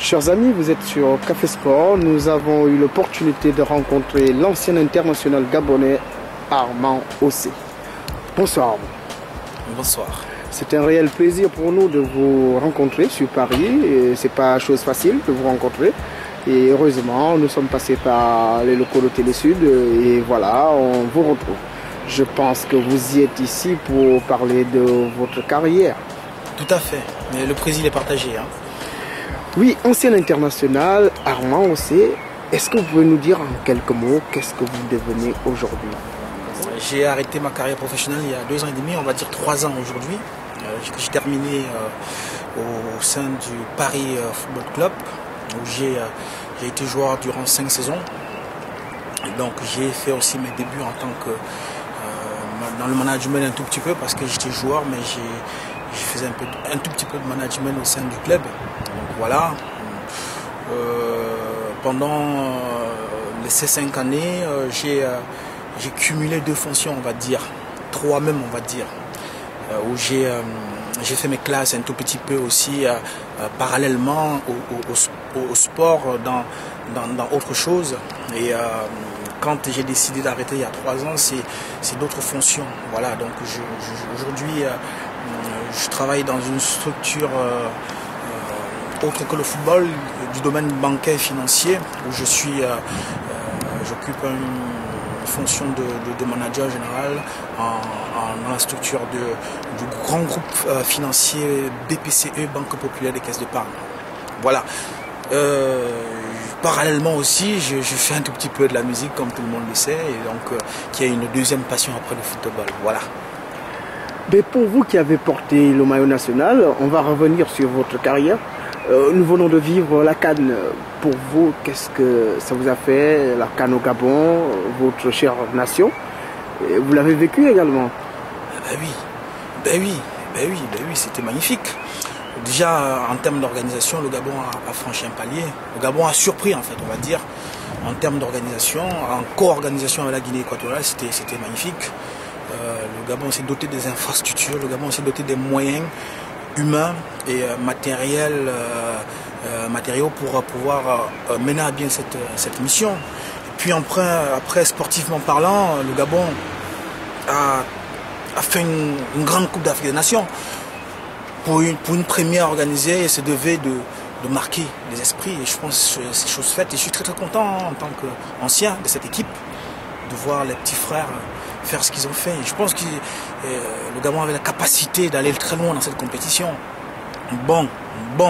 Chers amis, vous êtes sur Café Sport. Nous avons eu l'opportunité de rencontrer l'ancien international gabonais Armand Ossé. Bonsoir Armand. Bonsoir. C'est un réel plaisir pour nous de vous rencontrer sur Paris. C'est pas chose facile de vous rencontrer. Et heureusement, nous sommes passés par les locaux de Télé Sud et voilà, on vous retrouve. Je pense que vous y êtes ici pour parler de votre carrière. Tout à fait, mais le plaisir est partagé. Hein. Oui, ancien international, Armand Ossé, est-ce que vous pouvez nous dire en quelques mots qu'est-ce que vous devenez aujourd'hui? J'ai arrêté ma carrière professionnelle il y a 2 ans et demi, on va dire 3 ans aujourd'hui. J'ai terminé au sein du Paris Football Club, où j'ai été joueur durant 5 saisons. Et donc j'ai fait aussi mes débuts en tant que dans le management un tout petit peu parce que j'étais joueur, mais je faisais un tout petit peu de management au sein du club. Donc voilà. Pendant ces 5 années, j'ai cumulé 2 fonctions, on va dire, 3 même, on va dire, où j'ai fait mes classes un tout petit peu aussi parallèlement au sport dans autre chose. Et quand j'ai décidé d'arrêter il y a 3 ans, c'est d'autres fonctions. Voilà, donc aujourd'hui, je travaille dans une structure autre que le football, du domaine bancaire et financier, où j'occupe une fonction de manager général dans la structure du grand groupe financier BPCE, Banque Populaire des Caisses d'Épargne. Voilà. Parallèlement aussi, je fais un tout petit peu de la musique, comme tout le monde le sait, et donc qui a une deuxième passion après le football. Voilà. Mais pour vous qui avez porté le maillot national, on va revenir sur votre carrière. Nous venons de vivre la CAN. Pour vous, qu'est-ce que ça vous a fait, la CAN au Gabon, votre chère nation? Vous l'avez vécu également? Ben oui, c'était magnifique. Déjà, en termes d'organisation, le Gabon a franchi un palier. Le Gabon a surpris, en fait, on va dire, en termes d'organisation, en co-organisation avec la Guinée équatoriale, c'était magnifique. Le Gabon s'est doté des infrastructures, le Gabon s'est doté des moyens humains et matériaux pour pouvoir mener à bien cette mission. Et puis après, sportivement parlant, le Gabon a fait une grande Coupe d'Afrique des Nations. Pour une première organisée, il se devait de marquer les esprits. Et je pense que c'est chose faite. Et je suis très très content en tant qu'ancien de cette équipe de voir les petits frères faire ce qu'ils ont fait. Et je pense que le Gabon avait la capacité d'aller très loin dans cette compétition. Bon,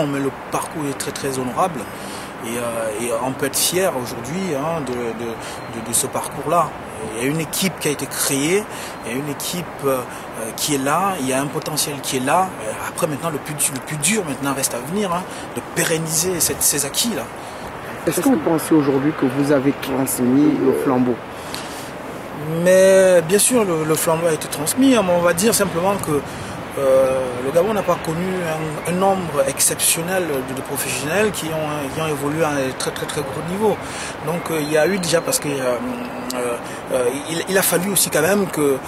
mais le parcours est très très honorable. Et on peut être fier aujourd'hui hein, de ce parcours-là. Il y a une équipe qui a été créée, il y a une équipe qui est là, il y a un potentiel qui est là. Après maintenant, le plus dur maintenant reste à venir, hein, de pérenniser ces acquis-là. Est-ce que vous pensez aujourd'hui que vous avez transmis le flambeau? Mais bien sûr, le flambeau a été transmis, hein, mais on va dire simplement que le Gabon n'a pas connu un nombre exceptionnel de professionnels qui ont évolué à un très très très gros niveau. Donc il y a eu déjà, parce que il a fallu aussi quand même que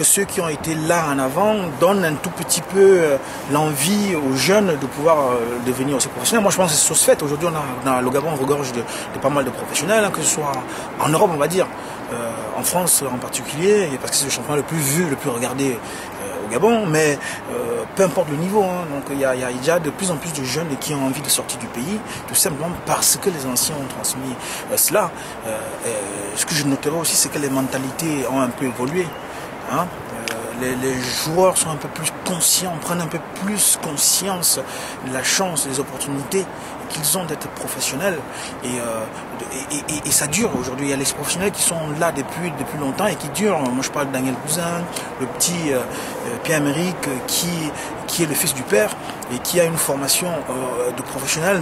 ceux qui ont été là en avant donnent un tout petit peu l'envie aux jeunes de pouvoir devenir aussi professionnels. Moi je pense que c'est chose faite. Aujourd'hui le Gabon regorge de pas mal de professionnels, hein, que ce soit en Europe on va dire, en France en particulier, parce que c'est le championnat le plus vu, le plus regardé au Gabon, mais peu importe le niveau, hein, donc il y a déjà de plus en plus de jeunes qui ont envie de sortir du pays, tout simplement parce que les anciens ont transmis cela. Ce que je noterai aussi, c'est que les mentalités ont un peu évolué. Hein. Les joueurs sont un peu plus conscients, prennent un peu plus conscience de la chance, des opportunités qu'ils ont d'être professionnels. Et ça dure aujourd'hui. Il y a les professionnels qui sont là depuis longtemps et qui durent. Moi je parle de Daniel Cousin, le petit Pierre-Emerick qui est le fils du père et qui a une formation de professionnel.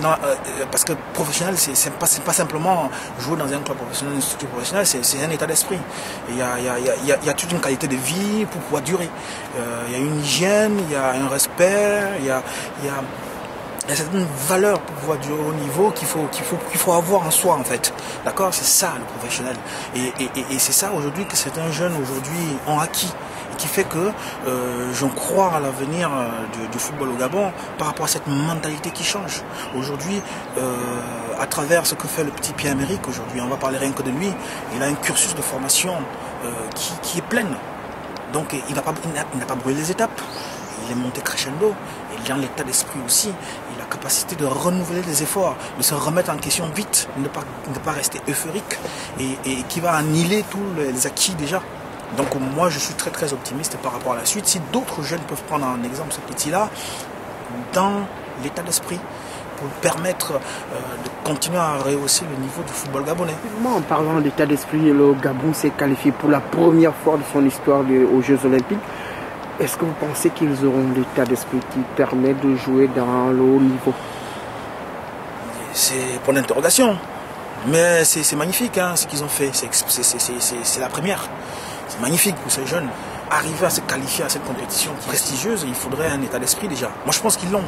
Parce que professionnel, c'est pas simplement jouer dans un club professionnel, une structure professionnelle, c'est un état d'esprit. Il y a toute une qualité de vie pour pouvoir durer. Il y a une hygiène, il y a un respect, il y a certaines valeurs pour pouvoir durer au niveau qu'il faut avoir en soi en fait. D'accord, c'est ça le professionnel. Et c'est ça aujourd'hui que certains jeunes aujourd'hui ont acquis. et qui fait que j'en crois à l'avenir du football au Gabon par rapport à cette mentalité qui change. Aujourd'hui, à travers ce que fait le petit Pierre-Emerick, aujourd'hui, on va parler rien que de lui, il a un cursus de formation qui est plein. Donc il n'a pas brûlé les étapes, il est monté crescendo, il a l'état d'esprit aussi, il a la capacité de renouveler les efforts, de se remettre en question vite, de ne pas rester euphorique et qui va annihiler tous les acquis déjà. Donc moi je suis très très optimiste par rapport à la suite. Si d'autres jeunes peuvent prendre en exemple ce petit-là, dans l'état d'esprit, pour permettre de continuer à rehausser le niveau du football gabonais. En parlant d'état d'esprit, le Gabon s'est qualifié pour la première fois de son histoire aux Jeux Olympiques. Est-ce que vous pensez qu'ils auront l'état d'esprit qui permet de jouer dans le haut niveau? C'est pour l'interrogation. Mais c'est magnifique hein, ce qu'ils ont fait. C'est la première. C'est magnifique pour ces jeunes. Arriver à se qualifier à cette compétition prestigieuse, il faudrait un état d'esprit déjà. Moi je pense qu'ils l'ont.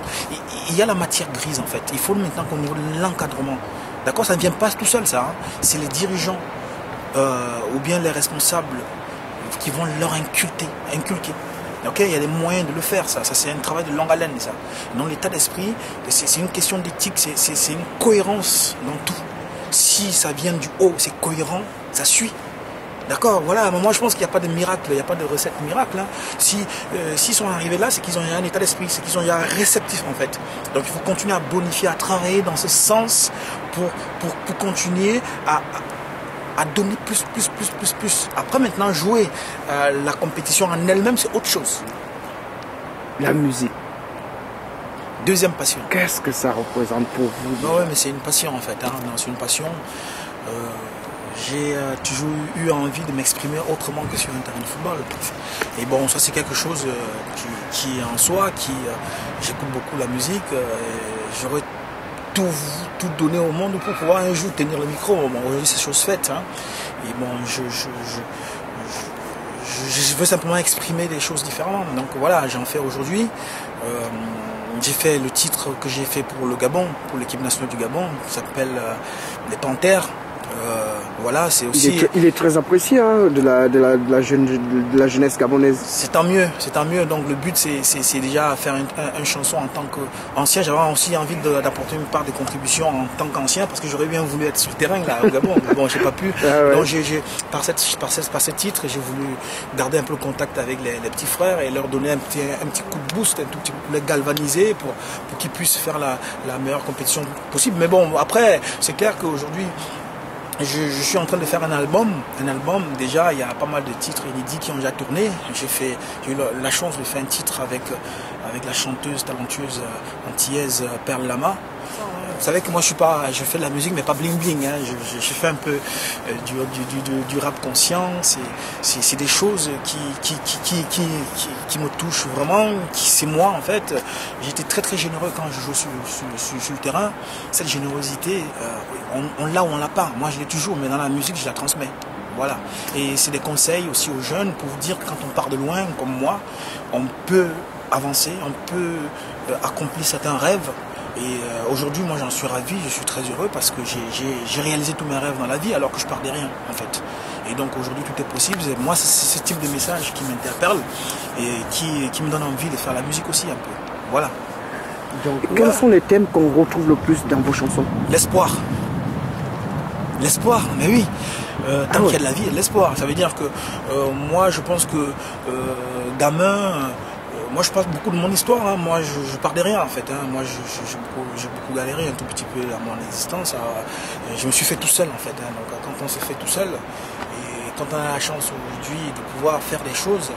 Il y a la matière grise en fait. Il faut maintenant qu'au niveau de l'encadrement, d'accord, ça ne vient pas tout seul ça. Hein. C'est les dirigeants ou bien les responsables qui vont leur inculquer. Okay, il y a des moyens de le faire, ça c'est un travail de longue haleine ça. Dans l'état d'esprit, c'est une question d'éthique, c'est une cohérence dans tout. Si ça vient du haut, c'est cohérent, ça suit. D'accord, voilà, moi je pense qu'il n'y a pas de miracle, il n'y a pas de recette miracle. Hein. S'ils sont arrivés là, c'est qu'ils ont un état d'esprit, c'est qu'ils ont un réceptif en fait. Donc il faut continuer à bonifier, à travailler dans ce sens pour continuer à donner plus. Après maintenant, jouer la compétition en elle-même, c'est autre chose. La musique. Deuxième passion. Qu'est-ce que ça représente pour vous? Non, ouais, mais c'est une passion en fait, hein. C'est une passion. J'ai toujours eu envie de m'exprimer autrement que sur un terrain de football. Et bon, ça c'est quelque chose qui en soi, j'écoute beaucoup la musique. J'aurais tout donné au monde pour pouvoir un jour tenir le micro. Bon, aujourd'hui c'est chose faite. Hein. Et bon, je veux simplement exprimer des choses différemment. Donc voilà, j'en fais aujourd'hui. J'ai fait le titre que j'ai fait pour le Gabon, pour l'équipe nationale du Gabon, qui s'appelle Les Panthères. Voilà, c'est aussi. Il est très apprécié hein, de la jeunesse gabonaise. C'est tant mieux, c'est tant mieux. Donc le but c'est déjà faire une chanson en tant qu'ancien. J'avais aussi envie d'apporter une part de contribution en tant qu'ancien parce que j'aurais bien voulu être sur le terrain là au Gabon. Bon, j'ai pas pu. Ah ouais. Donc par ce titre, j'ai voulu garder un peu le contact avec les petits frères et leur donner un petit coup de boost, un tout petit coup de galvaniser pour qu'ils puissent faire la meilleure compétition possible. Mais bon, après, c'est clair qu'aujourd'hui, je suis en train de faire un album. Déjà, il y a pas mal de titres inédits qui ont déjà tourné. J'ai eu la chance de faire un titre avec la chanteuse talentueuse antillaise Perle Lama. Vous savez que moi je fais de la musique mais pas bling bling. Hein. Je fais un peu du rap conscient. C'est des choses qui me touchent vraiment. C'est moi en fait. J'étais très très généreux quand je joue sur le terrain. Cette générosité, on l'a ou on l'a pas. Moi je l'ai toujours, mais dans la musique je la transmets. Voilà. Et c'est des conseils aussi aux jeunes pour vous dire que quand on part de loin comme moi, on peut avancer, on peut accomplir certains rêves. Et aujourd'hui, moi j'en suis ravi, je suis très heureux parce que j'ai réalisé tous mes rêves dans la vie alors que je pars de rien en fait. Et donc aujourd'hui tout est possible. Et moi c'est ce type de message qui m'interpelle et qui me donne envie de faire la musique aussi un peu. Voilà. Donc quels sont les thèmes qu'on retrouve le plus dans vos chansons? L'espoir. L'espoir, mais oui. Tant qu'il y a de la vie, il y a de l'espoir. Ça veut dire que moi je pense que gamin. Moi je parle beaucoup de mon histoire, hein. Moi je pars de rien en fait. Hein. Moi j'ai beaucoup galéré un tout petit peu dans mon existence. Je me suis fait tout seul en fait. Hein. Donc quand on se fait tout seul et quand on a la chance aujourd'hui de pouvoir faire des choses,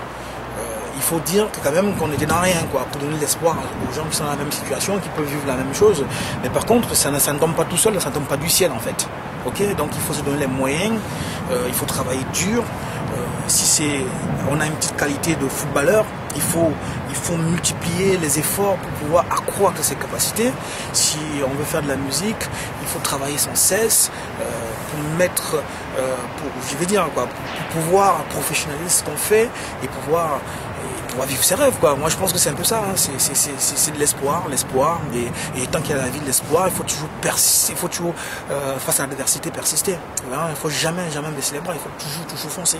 il faut dire que quand même qu'on était dans rien quoi, pour donner de l'espoir aux gens qui sont dans la même situation, qui peuvent vivre la même chose. Mais par contre ça ne tombe pas tout seul, ça ne tombe pas du ciel en fait. Okay, donc il faut se donner les moyens, il faut travailler dur. Si on a une petite qualité de footballeur, il faut multiplier les efforts pour pouvoir accroître ses capacités. Si on veut faire de la musique, il faut travailler sans cesse pour pouvoir professionnaliser ce qu'on fait et pouvoir vivre ses rêves quoi. Moi je pense que c'est un peu ça, hein. C'est de l'espoir, et tant qu'il y a la vie de l'espoir, il faut toujours persister, il faut toujours face à l'adversité persister. Il ne faut jamais baisser les bras, il faut toujours foncer.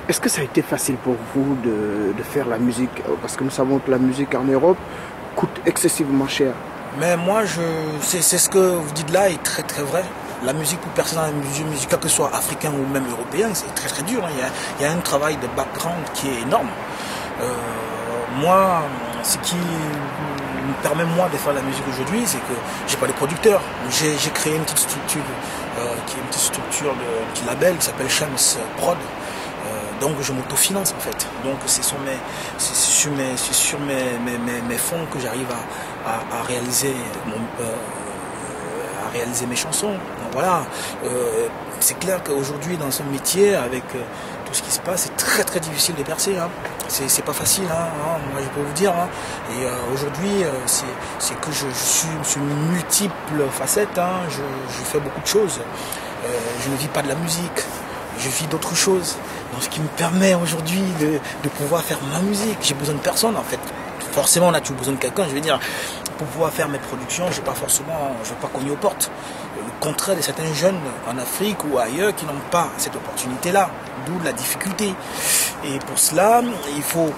Est-ce que ça a été facile pour vous de faire la musique? Parce que nous savons que la musique en Europe coûte excessivement cher. Mais moi, c'est ce que vous dites là est très très vrai. La musique pour personne dans la musique, que ce soit africain ou même européen, c'est très très dur. Hein. Il y a un travail de background qui est énorme. Moi, ce qui me permet moi de faire la musique aujourd'hui, c'est que j'ai pas de producteur. J'ai créé une petite structure qui est une petite structure de petit label qui s'appelle Shams Prod. Donc je m'autofinance en fait. Donc c'est sur mes fonds que j'arrive à réaliser mes chansons. Donc, voilà. C'est clair qu'aujourd'hui dans ce métier, avec tout ce qui se passe, c'est très très difficile de percer. Hein. C'est pas facile, hein, moi je peux vous dire. Hein. Et aujourd'hui, c'est que je suis sur multiples facettes. Hein. Je fais beaucoup de choses. Je ne vis pas de la musique. Je vis d'autres choses. Donc, ce qui me permet aujourd'hui de pouvoir faire ma musique. J'ai besoin de personne en fait. Forcément, on a toujours besoin de quelqu'un. Je veux dire, pour pouvoir faire mes productions, je ne vais pas cogner aux portes. Le contraire de certains jeunes en Afrique ou ailleurs qui n'ont pas cette opportunité-là. D'où la difficulté. Et pour cela, il faut,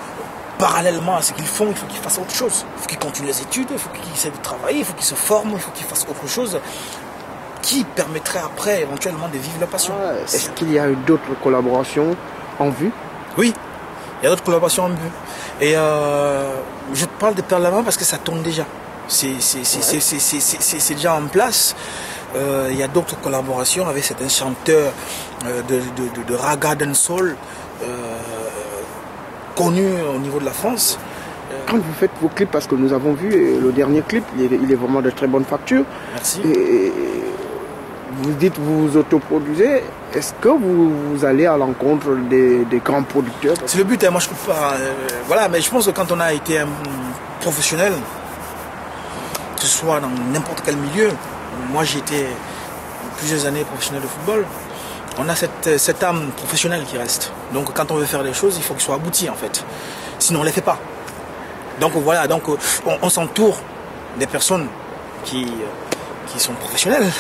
parallèlement à ce qu'ils font, il faut qu'ils fassent autre chose. Il faut qu'ils continuent les études, il faut qu'ils essaient de travailler, il faut qu'ils se forment, il faut qu'ils fassent autre chose qui permettrait après éventuellement de vivre la passion. Est-ce qu'il y a eu d'autres collaborations en vue? Oui, il y a d'autres collaborations en vue. Et je te parle de Perle la Main parce que ça tourne déjà. C'est déjà en place. Il y a d'autres collaborations avec certains chanteurs de raga dancehall connus au niveau de la France. Quand vous faites vos clips, parce que nous avons vu le dernier clip, il est vraiment de très bonne facture. Merci. Et vous dites vous vous autoproduisez, est-ce que vous allez à l'encontre des grands producteurs? C'est le but, hein. Moi je trouve pas. Voilà, mais je pense que quand on a été un professionnel, que ce soit dans n'importe quel milieu, moi j'ai été plusieurs années professionnel de football, on a cette âme professionnelle qui reste. Donc quand on veut faire les choses, il faut qu'elles soient abouties en fait. Sinon on ne les fait pas. Donc voilà, donc on s'entoure des personnes qui sont professionnels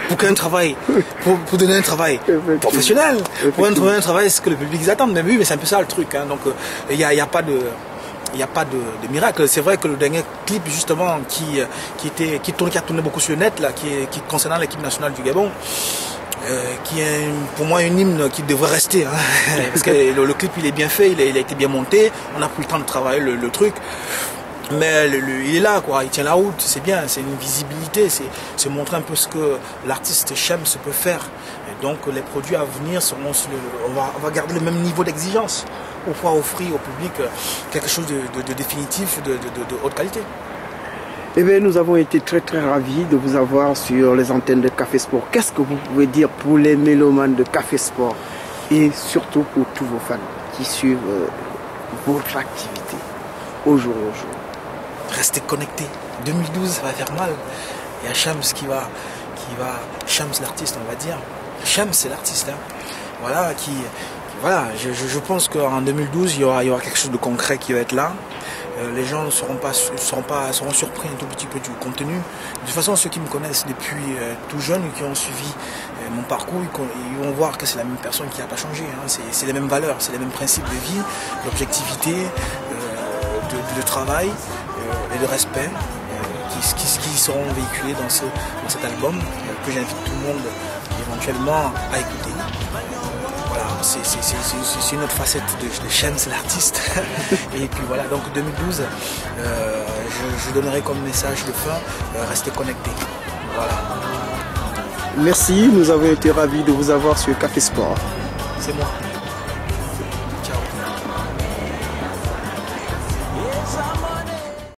pour donner un travail professionnel, pour donner un travail, ce que le public attend. Mais oui, mais c'est un peu ça le truc. Hein. Donc il n'y a pas de miracle. C'est vrai que le dernier clip justement qui a tourné beaucoup sur le net là, qui concernant l'équipe nationale du Gabon, qui est pour moi un hymne qui devrait rester. Hein. Parce que le clip il est bien fait, il a été bien monté, on a pris le temps de travailler le truc. Mais il est là, quoi. Il tient la route, c'est bien, c'est une visibilité, c'est montrer un peu ce que l'artiste Shams peut faire. Et donc les produits à venir seront on va garder le même niveau d'exigence pour pouvoir offrir au public quelque chose de définitif, de haute qualité. Eh bien, nous avons été très très ravis de vous avoir sur les antennes de Café Sport. Qu'est-ce que vous pouvez dire pour les mélomanes de Café Sport et surtout pour tous vos fans qui suivent votre activité au jour au jour? Restez connectés. 2012, ça va faire mal. Il y a Shams Shams l'artiste, on va dire. Shams, c'est l'artiste. Hein. Voilà, voilà, je pense qu'en 2012, il y aura quelque chose de concret qui va être là. Les gens seront surpris un tout petit peu du contenu. De toute façon, ceux qui me connaissent depuis tout jeune et qui ont suivi mon parcours, ils vont voir que c'est la même personne qui n'a pas changé. Hein. C'est les mêmes valeurs, c'est les mêmes principes de vie, l'objectivité, de travail et de respect qui seront véhiculés dans cet album que j'invite tout le monde éventuellement à écouter. Voilà, c'est une autre facette de Shams l'artiste. Et puis voilà, donc 2012, je donnerai comme message de fin, restez connectés. Voilà. Merci, nous avons été ravis de vous avoir sur Café Sport. C'est moi.